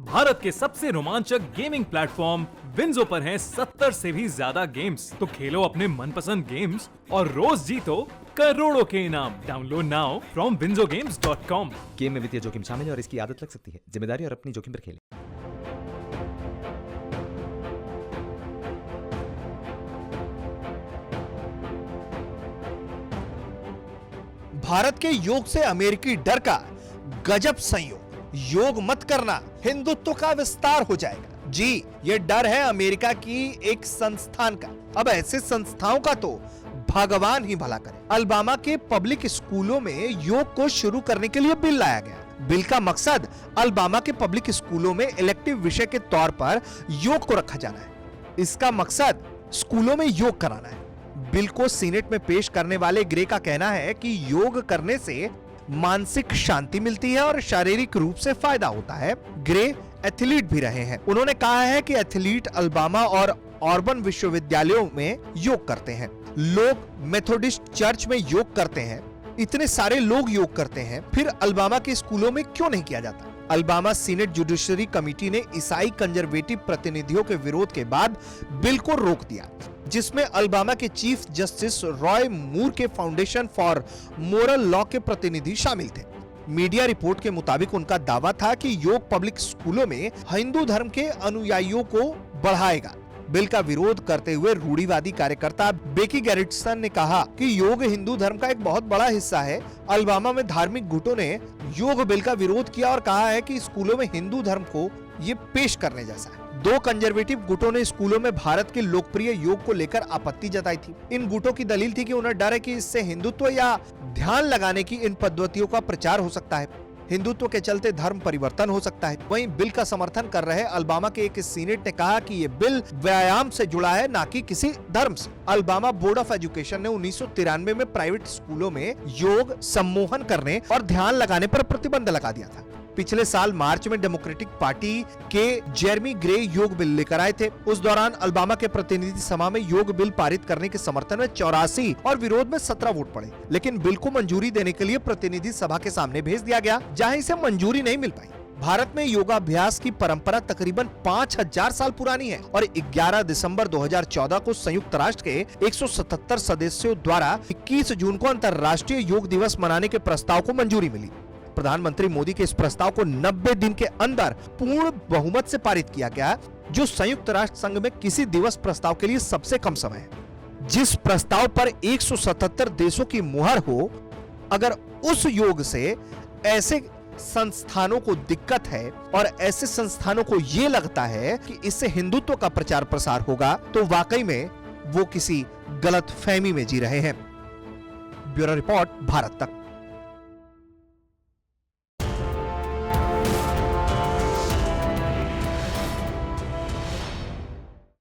भारत के सबसे रोमांचक गेमिंग प्लेटफॉर्म विंजो पर हैं 70 से भी ज्यादा गेम्स। तो खेलो अपने मनपसंद गेम्स और रोज जीतो करोड़ों के इनाम। Download now from winzogames.com। Game में वित्तीय जोखिम शामिल है और इसकी आदत लग सकती है। जिम्मेदारी और अपनी जोखिम पर खेलें। भारत के योग से अमेरिकी डर का गजब संयोग। योग मत करना, हिंदुत्व का विस्तार हो जाएगा। जी, ये डर है अमेरिका की एक संस्थान का। अब ऐसे संस्थाओं का तो भगवान ही भला करे। अलबामा के पब्लिक स्कूलों में योग को शुरू करने के लिए बिल लाया गया। बिल का मकसद अलबामा के पब्लिक स्कूलों में इलेक्टिव विषय के तौर पर योग को रखा जाना है। इसका मकसद स्कूलों में योग कराना है। बिल को सीनेट में पेश करने वाले ग्रे का कहना है कि योग करने से मानसिक शांति मिलती है और शारीरिक रूप से फायदा होता है। ग्रे एथलीट भी रहे हैं। उन्होंने कहा है कि एथलीट अलबामा और ऑर्बन विश्वविद्यालयों में योग करते हैं। लोग मेथोडिस्ट चर्च में योग करते हैं। इतने सारे लोग योग करते हैं, फिर अलबामा के स्कूलों में क्यों नहीं किया जाता? अलबामा सीनेट जुडिशरी कमेटी ने ईसाई कंजर्वेटिव प्रतिनिधियों के विरोध के बाद बिल को रोक दिया, जिसमें अलबामा के चीफ जस्टिस रॉय मूर के फाउंडेशन फॉर मोरल लॉ के प्रतिनिधि शामिल थे। मीडिया रिपोर्ट के मुताबिक उनका दावा था कि योग पब्लिक स्कूलों में हिंदू धर्म के अनुयायियों को बढ़ाएगा। बिल का विरोध करते हुए रूढ़िवादी कार्यकर्ता बेकी गैरिटसन ने कहा कि योग हिंदू धर्म का एक बहुत बड़ा हिस्सा है। अलबामा में धार्मिक गुटों ने योग बिल का विरोध किया और कहा है कि स्कूलों में हिंदू धर्म को ये पेश करने जैसा है। दो कंजर्वेटिव गुटों ने स्कूलों में भारत के लोकप्रिय योग को लेकर आपत्ति जताई थी। इन गुटों की दलील थी कि उन्हें डर है कि इससे हिंदुत्व या ध्यान लगाने की इन पद्धतियों का प्रचार हो सकता है। हिंदुत्व के चलते धर्म परिवर्तन हो सकता है। वहीं बिल का समर्थन कर रहे अलबामा के एक सीनेट ने कहा कि ये बिल व्यायाम से जुड़ा है, ना कि किसी धर्म से। अलबामा बोर्ड ऑफ एजुकेशन ने 1993 में प्राइवेट स्कूलों में योग, सम्मोहन करने और ध्यान लगाने पर प्रतिबंध लगा दिया था। पिछले साल मार्च में डेमोक्रेटिक पार्टी के जेरेमी ग्रे योग बिल लेकर आए थे। उस दौरान अलबामा के प्रतिनिधि सभा में योग बिल पारित करने के समर्थन में 84 और विरोध में 17 वोट पड़े, लेकिन बिल को मंजूरी देने के लिए प्रतिनिधि सभा के सामने भेज दिया गया, जहां इसे मंजूरी नहीं मिल पाई। भारत में योगाभ्यास की परंपरा तकरीबन 5000 साल पुरानी है और 11 दिसंबर 2014 को संयुक्त राष्ट्र के 177 सदस्यों द्वारा 21 जून को अंतर्राष्ट्रीय योग दिवस मनाने के प्रस्ताव को मंजूरी मिली। प्रधानमंत्री मोदी के इस प्रस्ताव को 90 दिन के अंदर पूर्ण बहुमत से पारित किया गया, जो संयुक्त राष्ट्र संघ में किसी दिवस प्रस्ताव के लिए सबसे कम समय है। जिस प्रस्ताव पर 177 देशों की मुहर हो, अगर उस योग से ऐसे संस्थानों को दिक्कत है और ऐसे संस्थानों को ये लगता है कि इससे हिंदुत्व का प्रचार प्रसार होगा, तो वाकई में वो किसी गलत फहमी में जी रहे हैं। ब्यूरो रिपोर्ट, भारत तक।